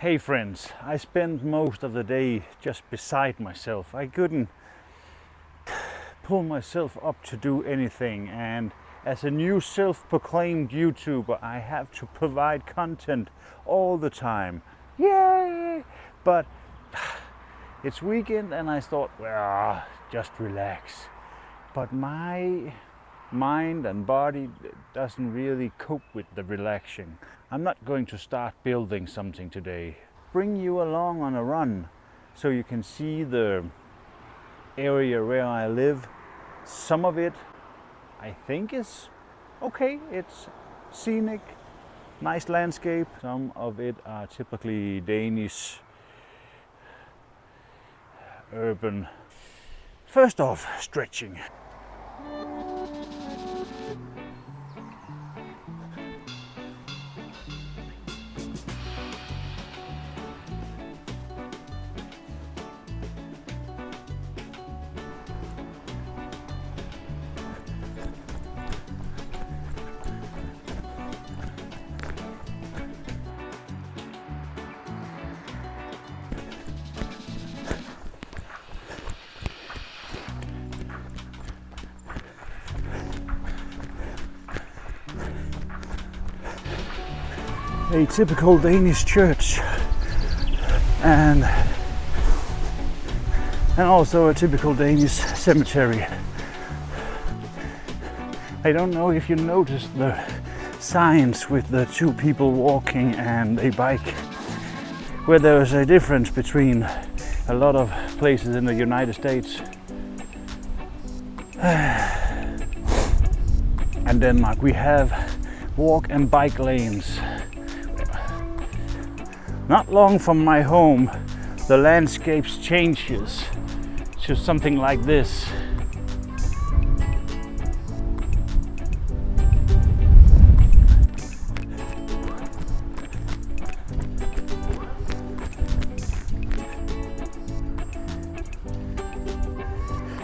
Hey friends, I spent most of the day just beside myself. I couldn't pull myself up to do anything, and as a new self-proclaimed YouTuber I have to provide content all the time. Yay! But it's weekend and I thought, well, just relax. But my mind and body doesn't really cope with the relaxing. I'm not going to start building something today. Bring you along on a run so you can see the area where I live. Some of it I think is okay, it's scenic, nice landscape. Some of it are typically Danish, urban. First off, stretching. A typical Danish church and also a typical Danish cemetery. I don't know if you noticed the signs with the two people walking and a bike, where there is a difference between a lot of places in the United States and Denmark. We have walk and bike lanes. Not long from my home, the landscape changes to something like this.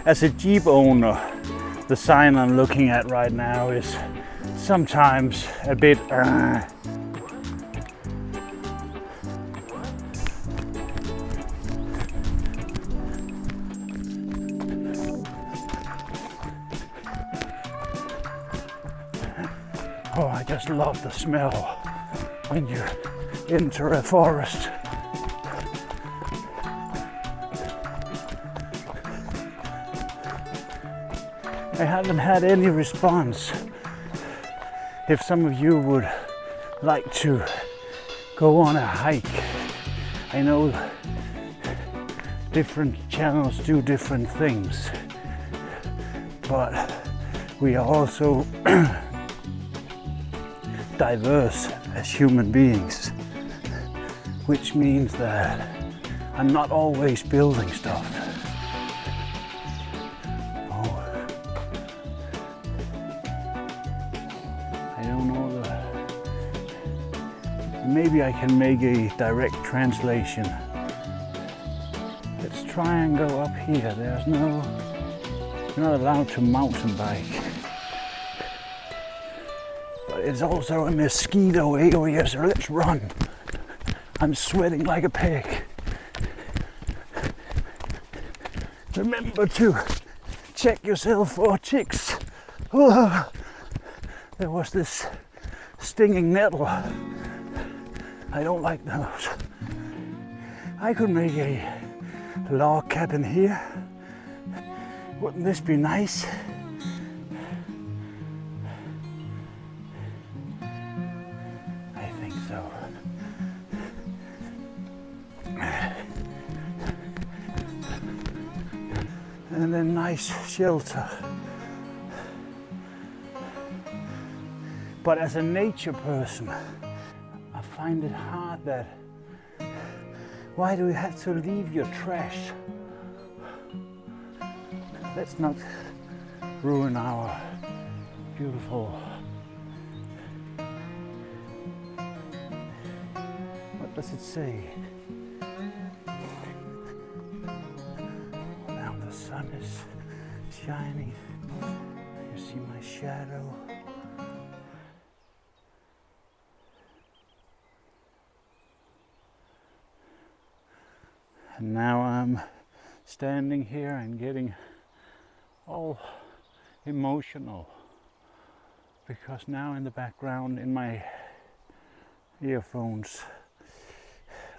As a Jeep owner, the sign I'm looking at right now is sometimes a bit Oh, I just love the smell when you enter a forest. I haven't had any response. If some of you would like to go on a hike, I know different channels do different things, but we are also diverse as human beings, which means that I'm not always building stuff. Oh, I don't know, maybe I can make a direct translation. Let's try and go up here. There's no, you're not allowed to mountain bike. It's also a mosquito area, so let's run. I'm sweating like a pig. Remember to check yourself for ticks. Oh, there was this stinging nettle. I don't like those. I could make a log cabin here. Wouldn't this be nice? And a nice shelter. But as a nature person, I find it hard that why do we have to leave your trash? Let's not ruin our beautiful. What does it say? The sun is shining. You see my shadow. And now I'm standing here and getting all emotional, because now in the background in my earphones,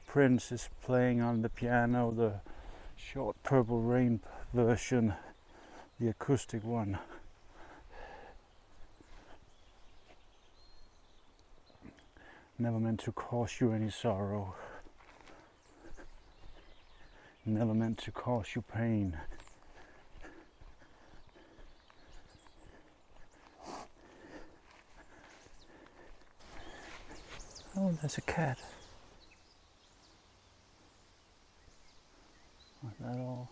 Prince is playing on the piano, the short Purple Rain version, the acoustic one. Never meant to cause you any sorrow. Never meant to cause you pain. Oh, there's a cat. Was that all?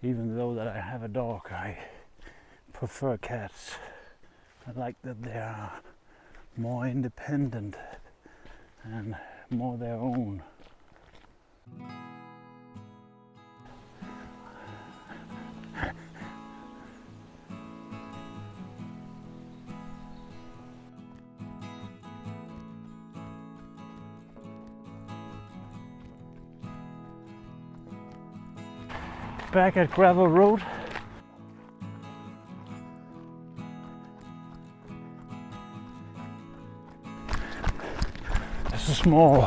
Even though that I have a dog, I prefer cats. I like that they are more independent and more their own. Back at Gravel Road. It's a small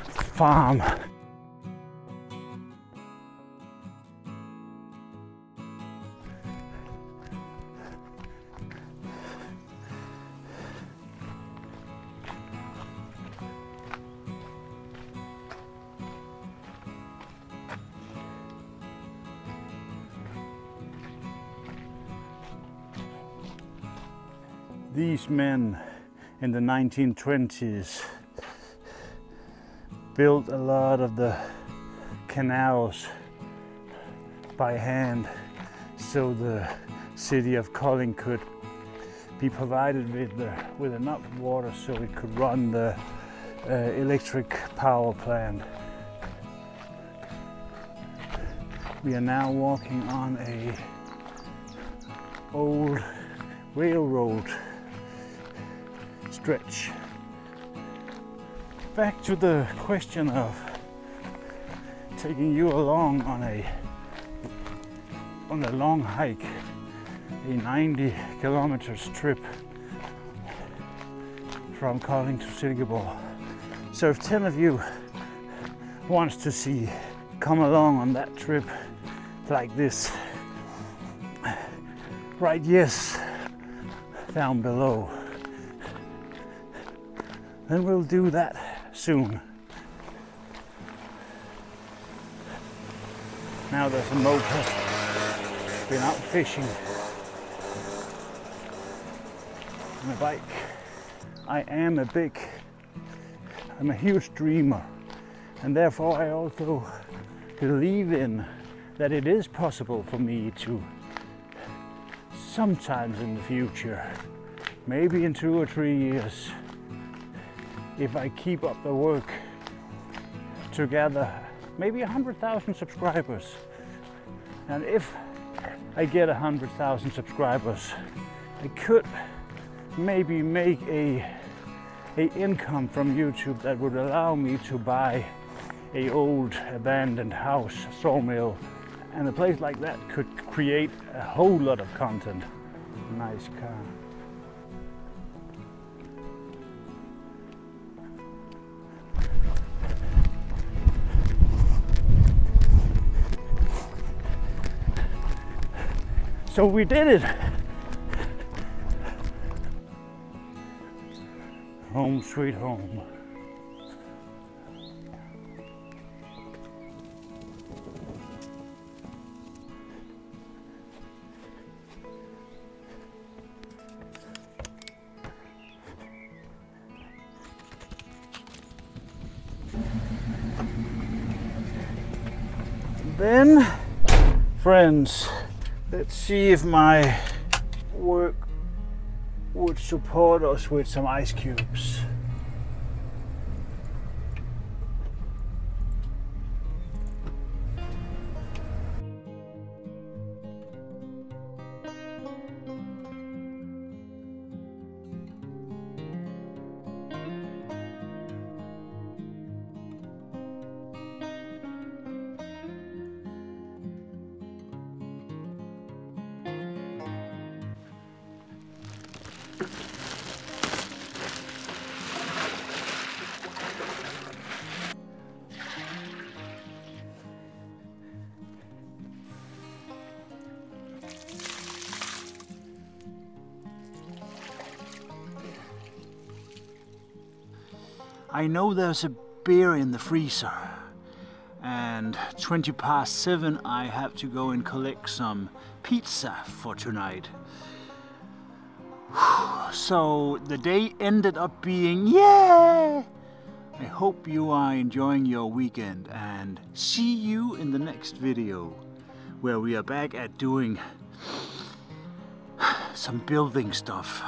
farm. These men in the 1920s built a lot of the canals by hand, so the city of Kolding could be provided with enough water so it could run the electric power plant. We are now walking on a old railroad stretch. Back to the question of taking you along on a long hike, a 90 kilometers trip from Kolding to Silkeborg. So if 10 of you wants to come along on that trip like this, write yes down below. Then we'll do that soon. Now there's a moped. Been out fishing on a bike. I'm a huge dreamer, and therefore I also believe in that it is possible for me to sometimes in the future, maybe in 2 or 3 years, if I keep up the work together, maybe 100,000 subscribers. And if I get 100,000 subscribers, I could maybe make a income from YouTube that would allow me to buy a old abandoned house, sawmill, and a place like that could create a whole lot of content. Nice car. So we did it. Home sweet home. Then, friends, let's see if my work would support us with some ice cubes. I know there's a beer in the freezer, and 7:20 I have to go and collect some pizza for tonight. So the day ended up being, yeah! I hope you are enjoying your weekend, and see you in the next video, where we are back at doing some building stuff.